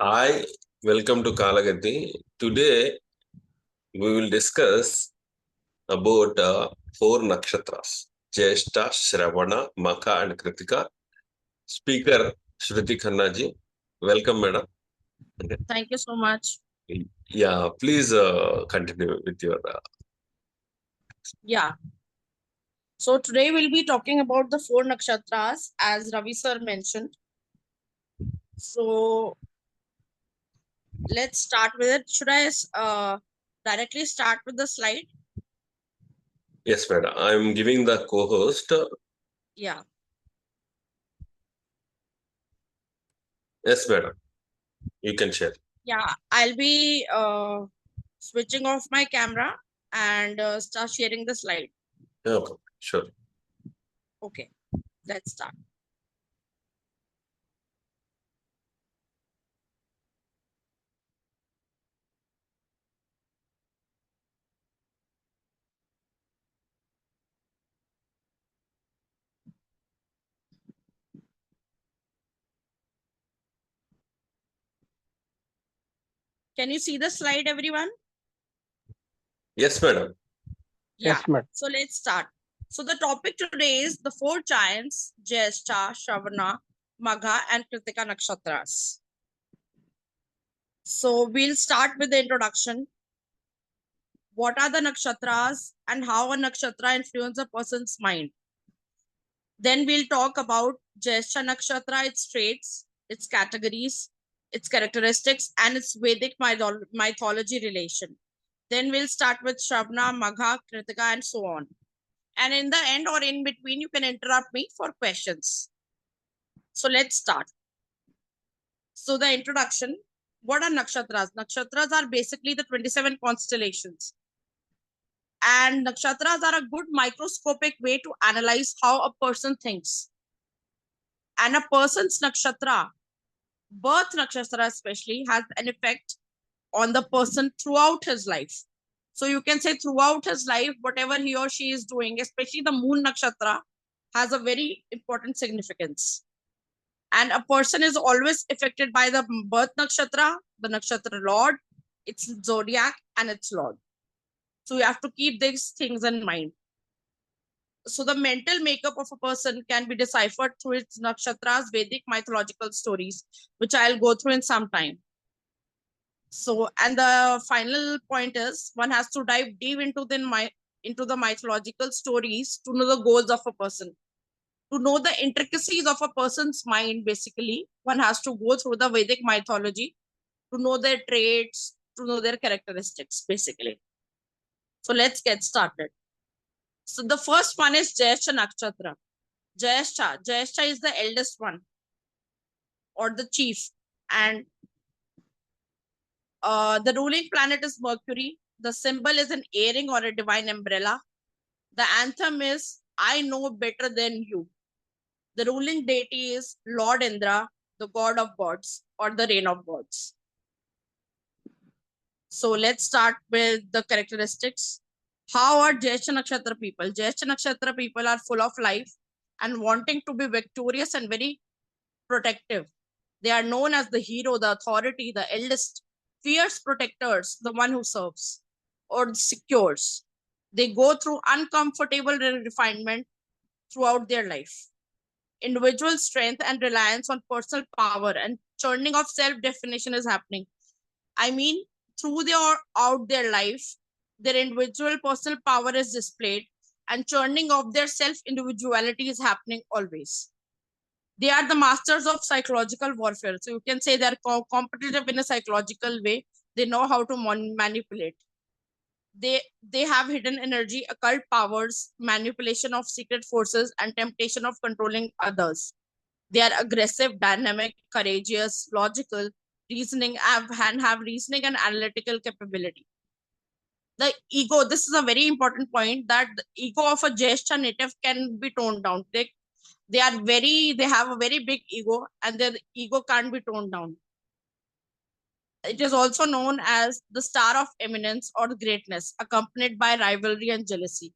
Hi, welcome to Kaalagathi. Today we will discuss about four nakshatras: Jyestha, Shravana, Magha and Krittika. Speaker Shruthi Khanna ji. Welcome, madam. Okay. Thank you so much. Yeah, please continue with your. Yeah. So today we'll be talking about the four nakshatras, as Ravi sir mentioned. So let's start with it. Should I directly start with the slide? Yes, madam. I'm giving the co-host. Yeah. Yes, madam. You can share. Yeah. I'll be switching off my camera and start sharing the slide. Okay, sure. Okay. Let's start. Can you see the slide, everyone? Yes, madam. Yeah. Yes, madam. So let's start. So the topic today is the four giants, Jyestha, Shravana, Magha and Krittika Nakshatras. So we'll start with the introduction. What are the nakshatras and how a nakshatra influences a person's mind? Then we'll talk about Jyeshtha Nakshatra, its traits, its categories, its characteristics, and its Vedic mythology relation. Then we'll start with Shravana, Magha, Krittika, and so on. And in the end or in between, you can interrupt me for questions. So let's start. So the introduction. What are nakshatras? Nakshatras are basically the 27 constellations. And nakshatras are a good microscopic way to analyze how a person thinks. And a person's nakshatra, birth nakshatra especially, has an effect on the person throughout his life. So you can say throughout his life, whatever he or she is doing, especially the moon nakshatra, has a very important significance. And a person is always affected by the birth nakshatra, the nakshatra lord, its zodiac, and its lord. So you have to keep these things in mind. So the mental makeup of a person can be deciphered through its nakshatras, Vedic mythological stories, which I'll go through in some time. So, and the final point is one has to dive deep into the mythological stories to know the goals of a person. To know the intricacies of a person's mind, basically, one has to go through the Vedic mythology to know their traits, to know their characteristics, basically. So let's get started. So the first one is Jyeshtha Nakshatra. Jyeshtha is the eldest one or the chief. And the ruling planet is Mercury. The symbol is an earring or a divine umbrella. The anthem is I know better than you. The ruling deity is Lord Indra, the god of gods or the reign of gods. So let's start with the characteristics. How are Jyeshtha Nakshatra people? Jyeshtha Nakshatra people are full of life and wanting to be victorious and very protective. They are known as the hero, the authority, the eldest, fierce protectors, the one who serves or secures. They go through uncomfortable refinement throughout their life. Individual strength and reliance on personal power and churning of self-definition is happening. I mean, throughout their life, their individual personal power is displayed and churning of their self-individuality is happening always. They are the masters of psychological warfare. So you can say they're competitive in a psychological way. They know how to manipulate. They have hidden energy, occult powers, manipulation of secret forces, and temptation of controlling others. They are aggressive, dynamic, courageous, logical, and have reasoning and analytical capability. The ego, this is a very important point, that the ego of a Jyeshtha native can be toned down. They have a very big ego and their ego can't be toned down. It is also known as the star of eminence or greatness, accompanied by rivalry and jealousy.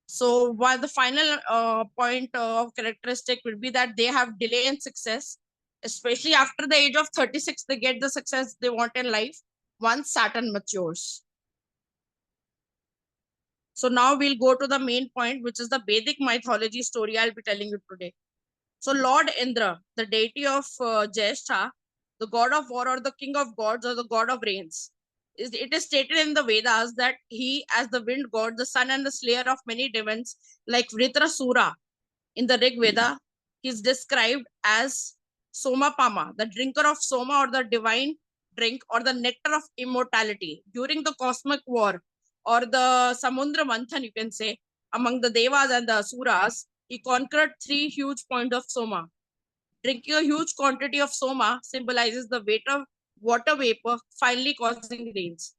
So while the final point of characteristic would be that they have delay in success, Especially after the age of 36, they get the success they want in life once Saturn matures. So now we'll go to the main point, which is the Vedic mythology story I'll be telling you today. So Lord Indra, the deity of Jyestha, the god of war or the king of gods or the god of rains, it is stated in the Vedas that he, as the wind god, the sun and the slayer of many demons like Vritrasura in the Rig Veda, he is described as Somapama, the drinker of Soma or the divine drink or the nectar of immortality. During the cosmic war or the Samundra Manthan, you can say, among the Devas and the Asuras, he conquered 3 huge points of Soma. Drinking a huge quantity of Soma symbolizes the weight of water vapor finally causing rains.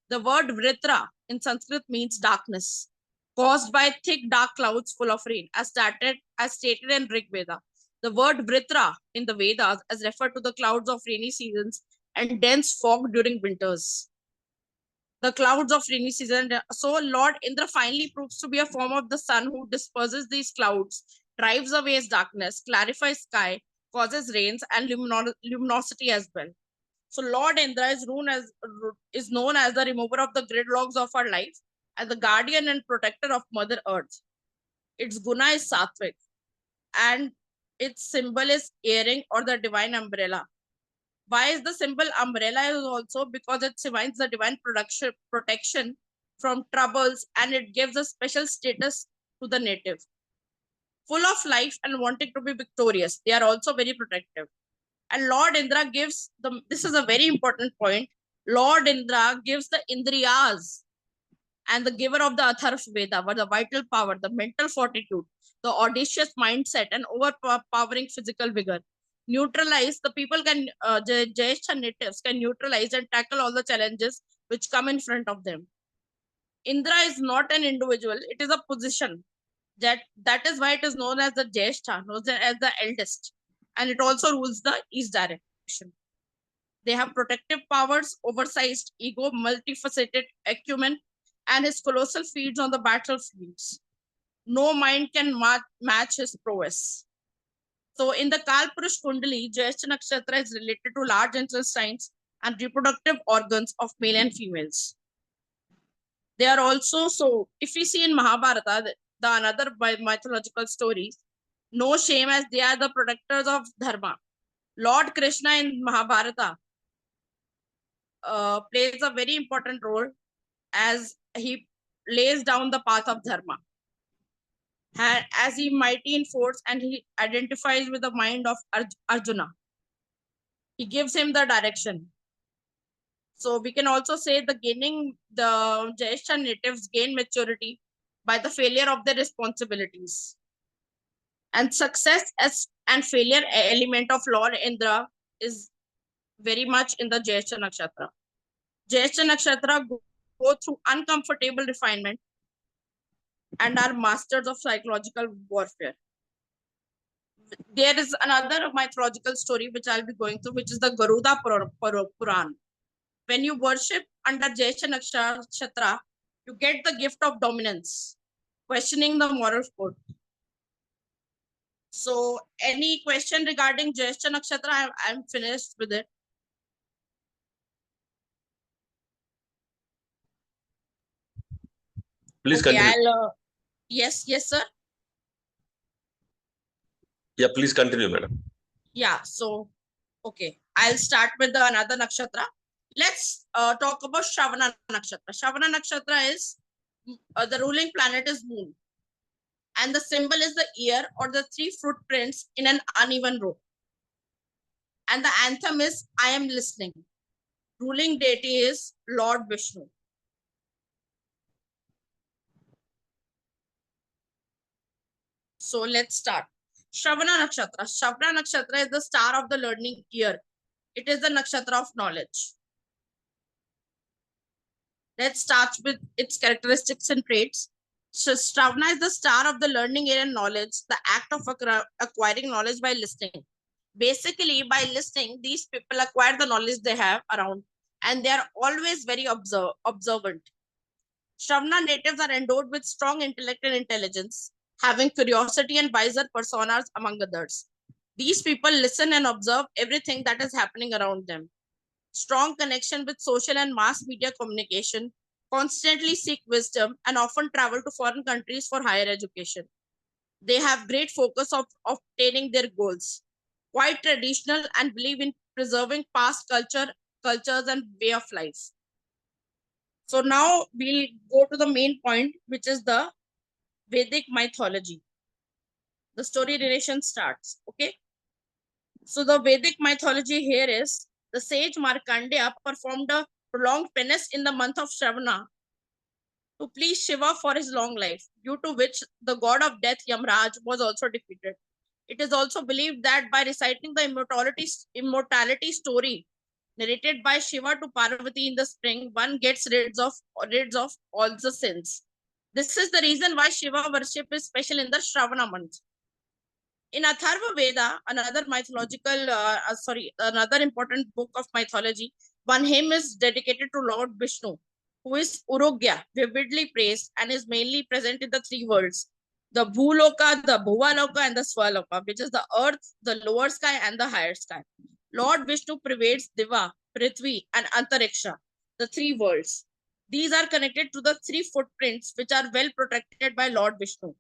The word Vritra in Sanskrit means darkness, caused by thick dark clouds full of rain, as stated in Rig Veda. The word Vritra in the Vedas is referred to the clouds of rainy seasons and dense fog during winters. The clouds of rainy season. So Lord Indra finally proves to be a form of the sun who disperses these clouds, drives away its darkness, clarifies sky, causes rains and luminosity as well. So Lord Indra is known as the remover of the gridlocks of our life and the guardian and protector of Mother Earth. Its guna is sattvic and its symbol is earring or the divine umbrella. Why is the symbol umbrella is also because it signifies the divine protection from troubles and it gives a special status to the native. Full of life and wanting to be victorious, they are also very protective. And Lord Indra gives this is a very important point. Lord Indra gives the Indriyas and the giver of the Atharva Veda, but the vital power, the mental fortitude, the audacious mindset, and overpowering physical vigor. Neutralize the people can, Jyeshtha natives can neutralize and tackle all the challenges which come in front of them. Indra is not an individual, it is a position. That is why it is known as the Jyeshtha, known as the eldest. And it also rules the east direction. They have protective powers, oversized ego, multifaceted acumen, and his colossal feats on the battlefields. No mind can match his prowess. So in the Kalpurush Kundali, Jyeshtha Nakshatra is related to large intestines and reproductive organs of male and females. They are also, so if we see in Mahabharata, the another mythological stories, no shame as they are the protectors of Dharma. Lord Krishna in Mahabharata plays a very important role as he lays down the path of Dharma. As he mighty in force and he identifies with the mind of Arjuna. He gives him the direction. So we can also say the Jyeshtha natives gain maturity by the failure of their responsibilities. And success and failure element of Lord Indra is very much in the Jyeshtha Nakshatra. Jyeshtha Nakshatra go through uncomfortable refinement and are masters of psychological warfare. There is another mythological story which I'll be going through, which is the Garuda Puran. When you worship under Jyeshtha Nakshatra, you get the gift of dominance, questioning the moral code. So, any question regarding Jyeshtha Nakshatra? I'm finished with it. Please Okay, continue. yes, sir. Yeah, please continue, madam. Yeah, so, okay, I'll start with another nakshatra. Let's talk about Shravana Nakshatra. Shravana Nakshatra is the ruling planet is Moon. And the symbol is the ear or the 3 footprints in an uneven row. And the anthem is I am listening. Ruling deity is Lord Vishnu. So let's start. Shravana Nakshatra. Shravana Nakshatra is the star of the learning ear. It is the nakshatra of knowledge. Let's start with its characteristics and traits. So Shravana is the star of the learning ear and knowledge, the act of acquiring knowledge by listening. Basically, by listening, these people acquire the knowledge they have around and they are always very observant. Shravana natives are endowed with strong intellect and intelligence, having curiosity and wiser personas among others. These people listen and observe everything that is happening around them. Strong connection with social and mass media communication, constantly seek wisdom, and often travel to foreign countries for higher education. They have great focus of obtaining their goals. Quite traditional and believe in preserving past cultures and way of life. So now we'll go to the main point, which is the Vedic mythology. The story narration starts. Okay. So the Vedic mythology here is the sage Markandeya performed a prolonged penance in the month of Shravana to please Shiva for his long life, due to which the god of death Yamraj was also defeated. It is also believed that by reciting the immortality story narrated by Shiva to Parvati in the spring, one gets rid of all the sins. This is the reason why Shiva worship is special in the Shravana month. In Atharva Veda, another important book of mythology, one hymn is dedicated to Lord Vishnu, who is Urogya, vividly praised and is mainly present in the three worlds, the Bhuloka, the Bhuvaloka, and the Swaloka, which is the earth, the lower sky, and the higher sky. Lord Vishnu pervades Diva, Prithvi, and Antariksha, the three worlds. These are connected to the three footprints, which are well protected by Lord Vishnu.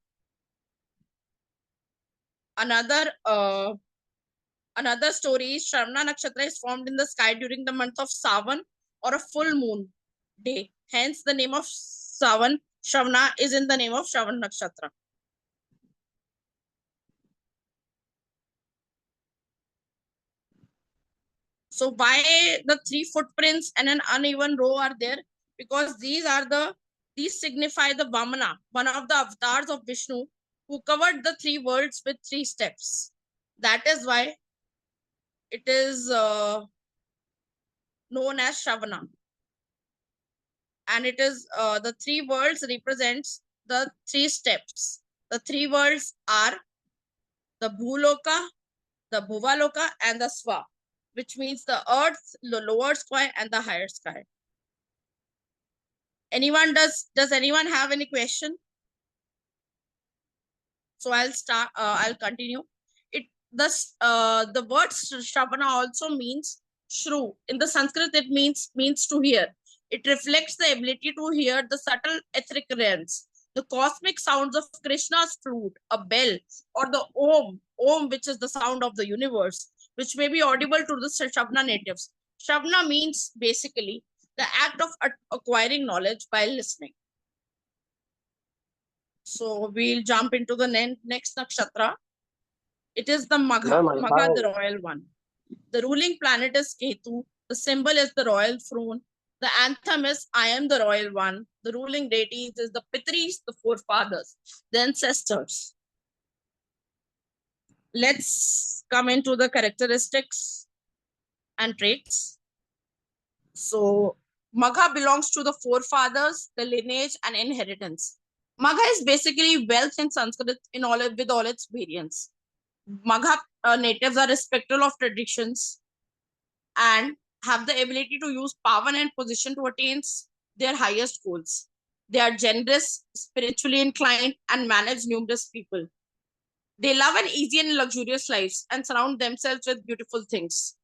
Another story is Shravana Nakshatra is formed in the sky during the month of Savan or a full moon day. Hence, the name of Shravana is in the name of Shravana Nakshatra. So, why the three footprints and an uneven row are there? Because these signify the Vamana, one of the avatars of Vishnu, who covered the three worlds with three steps. That is why it is known as Shravana. And it is the three worlds represents the three steps. The three worlds are the Bhuloka, the Bhuvaloka, and the Swa, which means the earth, the lower sky, and the higher sky. Does anyone have any question? So I'll continue. The word Shravana also means shrew. In the Sanskrit, it means to hear. It reflects the ability to hear the subtle etheric realms, the cosmic sounds of Krishna's flute, a bell, or the Om, which is the sound of the universe, which may be audible to the Shravana natives. Shravana means basically the act of acquiring knowledge by listening. So we'll jump into the next nakshatra. It is the Magha, the royal one. The ruling planet is Ketu. The symbol is the royal throne. The anthem is I am the royal one. The ruling deities is the Pitris, the forefathers, the ancestors. Let's come into the characteristics and traits. So Magha belongs to the forefathers, the lineage, and inheritance. Magha is basically wealth in Sanskrit with all its variants. Magha natives are respectful of traditions and have the ability to use power and position to attain their highest goals. They are generous, spiritually inclined, and manage numerous people. They love an easy and luxurious lives and surround themselves with beautiful things.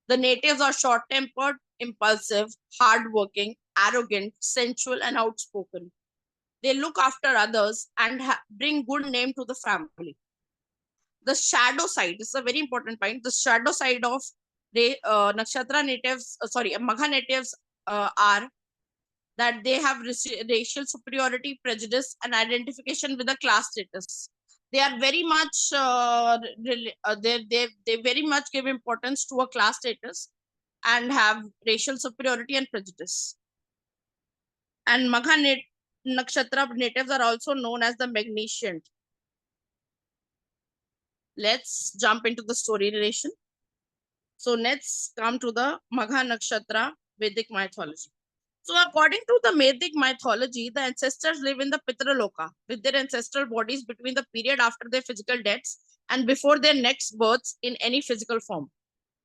The natives are short-tempered, impulsive, hardworking, arrogant, sensual, and outspoken. They look after others and bring good name to the family. The shadow side, this is a very important point. The shadow side of the nakshatra natives, Magha natives are that they have racial superiority, prejudice, and identification with the class status. They are very much they very much give importance to a class status and have racial superiority and prejudice. And Magha nakshatra natives are also known as the magnificent. Let's jump into the story narration. So let's come to the Magha Nakshatra Vedic mythology. So according to the Vedic mythology, the ancestors live in the Pitraloka with their ancestral bodies between the period after their physical deaths and before their next births in any physical form.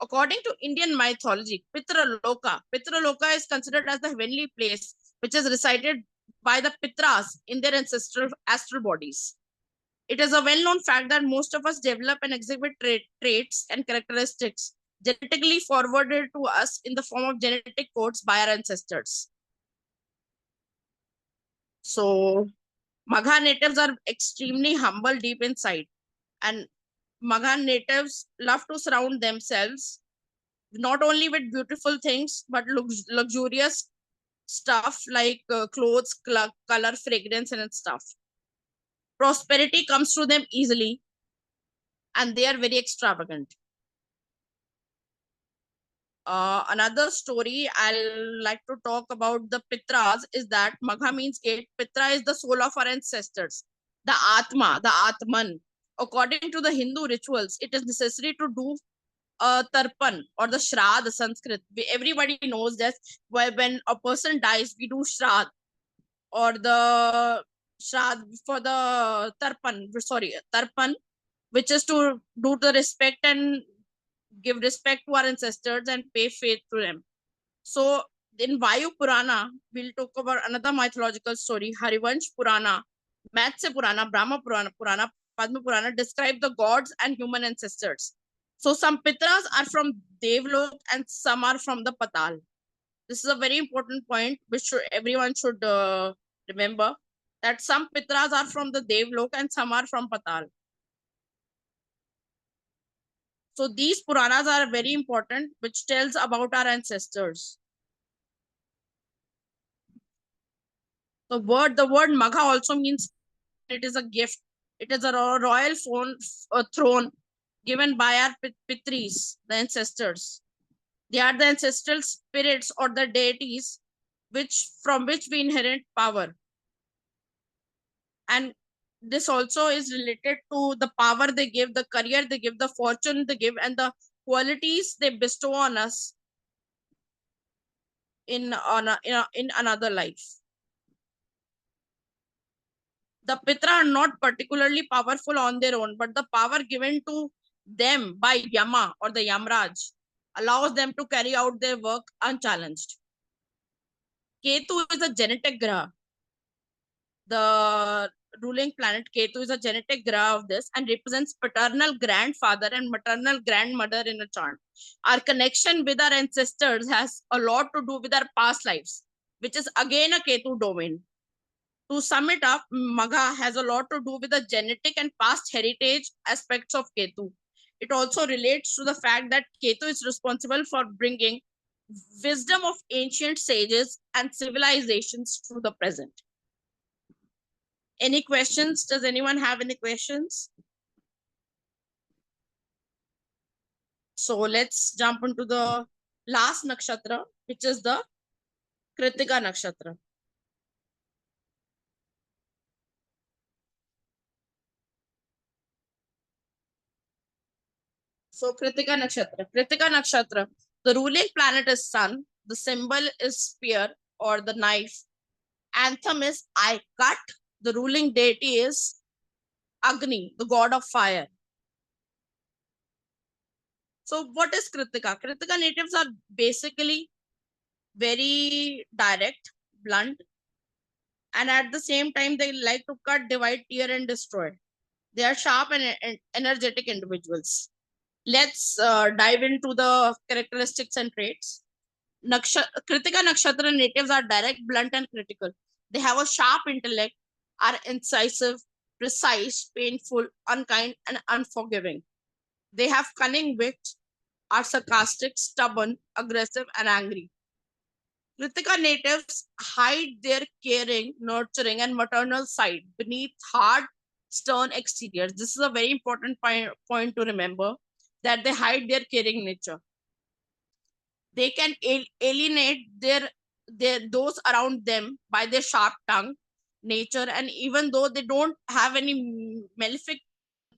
According to Indian mythology, Pitraloka is considered as the heavenly place which is resided by the Pitras in their ancestral astral bodies. It is a well-known fact that most of us develop and exhibit traits and characteristics genetically forwarded to us in the form of genetic codes by our ancestors. So, Magha natives are extremely humble deep inside, and Magha natives love to surround themselves not only with beautiful things but luxurious stuff like clothes, color, fragrance, and stuff. Prosperity comes to them easily, and they are very extravagant. Another story I'll like to talk about the Pitras is that Magha means gate. Pitra is the soul of our ancestors, the Atma, the Atman. According to the Hindu rituals, it is necessary to do a tarpan or the shrad Sanskrit. Everybody knows that when a person dies, we do shrad or the shrad for the tarpan. Sorry, tarpan, which is to do the respect and give respect to our ancestors and pay faith to them. So in Vayu Purana, we'll talk about another mythological story, Harivansh Purana, Matsya Purana, Brahma Purana, Padma Purana describe the gods and human ancestors. So some Pitras are from Devlok and some are from the Patal. This is a very important point which everyone should remember, that some Pitras are from the Devlok and some are from Patal. So these Puranas are very important, which tells about our ancestors. The word Magha also means it is a gift. It is a royal throne given by our Pitris, the ancestors. They are the ancestral spirits or the deities from which we inherit power. And this also is related to the power they give, the career they give, the fortune they give, and the qualities they bestow on us in another life. The Pitra are not particularly powerful on their own, but the power given to them by Yama or the Yamraj allows them to carry out their work unchallenged. Ketu is a genetic graha. The ruling planet Ketu is a genetic graha of this and represents paternal grandfather and maternal grandmother in a chart. Our connection with our ancestors has a lot to do with our past lives, which is again a Ketu domain. To sum it up, Magha has a lot to do with the genetic and past heritage aspects of Ketu. It also relates to the fact that Ketu is responsible for bringing wisdom of ancient sages and civilizations to the present. Any questions? Does anyone have any questions? So let's jump into the last nakshatra, which is the Krittika Nakshatra. So Krittika Nakshatra. Krittika Nakshatra. The ruling planet is Sun. The symbol is spear or the knife. Anthem is I cut. The ruling deity is Agni, the god of fire. So what is Krittika? Krittika natives are basically very direct, blunt, and at the same time they like to cut, divide, tear, and destroy. They are sharp and energetic individuals. Let's dive into the characteristics and traits. Krittika Nakshatra natives are direct, blunt, and critical. They have a sharp intellect, are incisive, precise, painful, unkind, and unforgiving. They have cunning wit, are sarcastic, stubborn, aggressive, and angry. Krittika natives hide their caring, nurturing, and maternal side beneath hard, stern exteriors. This is a very important point to remember, that they hide their caring nature. They can alienate those around them by their sharp tongue nature, and even though they don't have any malefic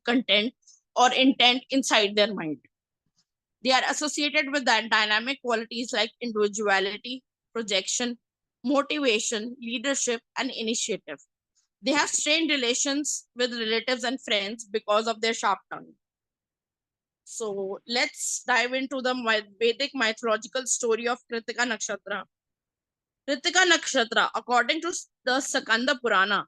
content or intent inside their mind, they are associated with that dynamic qualities like individuality, projection, motivation, leadership, and initiative. They have strained relations with relatives and friends because of their sharp tongue. So let's dive into the Vedic mythological story of Krittika Nakshatra. Krittika Nakshatra, according to the Sakanda Purana,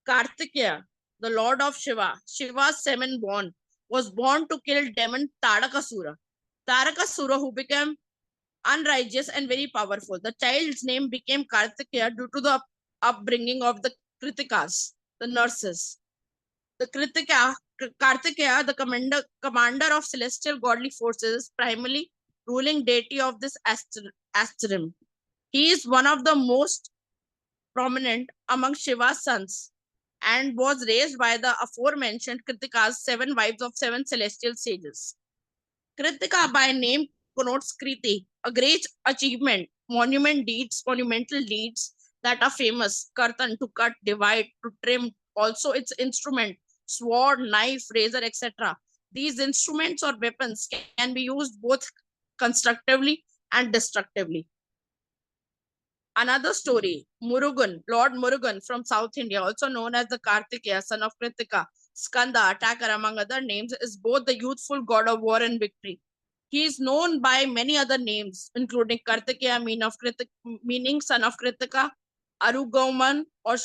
Kartikeya, the lord of Shiva, Shiva's seventh born, was born to kill demon Tarakasura. Tarakasura, who became unrighteous and very powerful. The child's name became Kartikeya due to the upbringing of the Kritikas, the nurses. The Kartikeya, the commander of celestial godly forces, primarily ruling deity of this astrum. He is one of the most prominent among Shiva's sons and was raised by the aforementioned Kritika's seven wives of seven celestial sages. Krittika by name connotes Kriti, a great achievement, monumental deeds that are famous. Kartan, to cut, divide, to trim, also its instrument, sword, knife, razor, etc. These instruments or weapons can be used both constructively and destructively. Another story, Murugan, Lord Murugan from South India, also known as the Kartikeya, son of Krittika, Skanda, attacker, among other names, is both the youthful god of war and victory. He is known by many other names, including Kartikeya, meaning son of Krittika, Arugoman or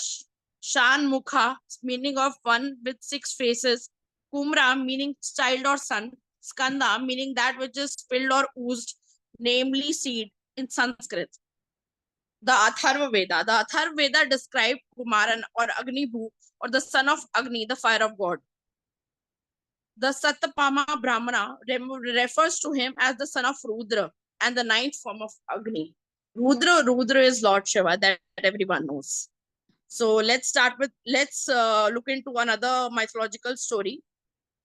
Shan Mukha, meaning of one with six faces, Kumra, meaning child or son, Skanda, meaning that which is spilled or oozed, namely seed in Sanskrit. The Atharva Veda. The Atharva Veda described Kumaran or Agni Bhu, or the son of Agni, the fire of God. The Satapama Brahmana refers to him as the son of Rudra and the ninth form of Agni. Rudra is Lord Shiva, that everyone knows. So let's look into another mythological story.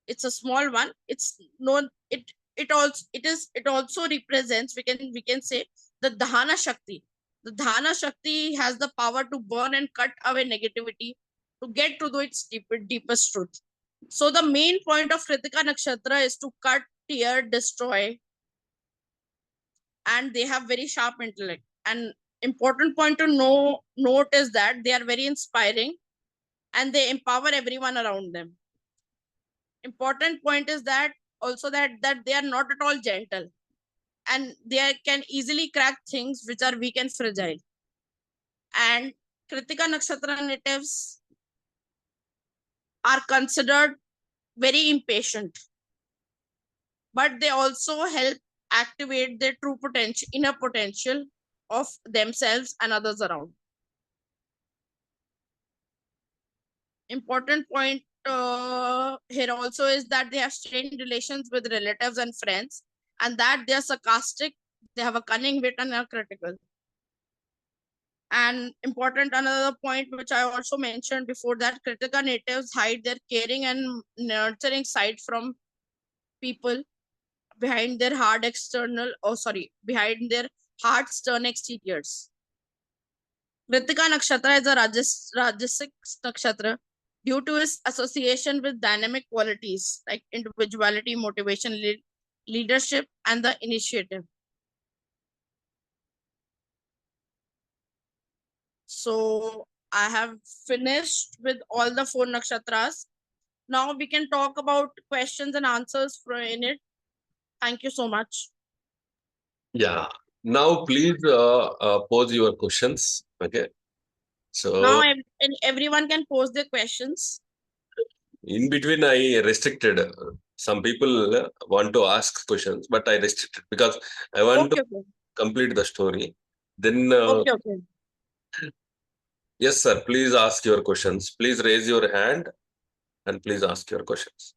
It's a small one. It's known. It also represents, we can say, the Dahana Shakti. The Dahana Shakti has the power to burn and cut away negativity to get to its deepest truth. So the main point of Krittika Nakshatra is to cut, tear, destroy, and they have very sharp intellect. And important point to note is that they are very inspiring and they empower everyone around them. Important point is that also that they are not at all gentle and they can easily crack things which are weak and fragile. And Krittika Nakshatra natives are considered very impatient, but they also help activate their true potential, inner potential of themselves and others around. Important point here also is that they have strained relations with relatives and friends, and that they are sarcastic, they have a cunning wit and are critical. And important another point which I also mentioned before, that Krittika natives hide their caring and nurturing side from people behind their behind their hard stern exteriors. Krittika Nakshatra is a Rajasic Nakshatra due to its association with dynamic qualities like individuality, motivation, leadership, and the initiative. So I have finished with all the 4 nakshatras. Now we can talk about questions and answers in it. Thank you so much. Yeah. Now, please pose your questions. Okay. So Now everyone can pose their questions. in between, I restricted. Some people want to ask questions, but I restricted because I want to complete the story. Then, Okay. yes, sir. Please ask your questions. Please raise your hand and please ask your questions.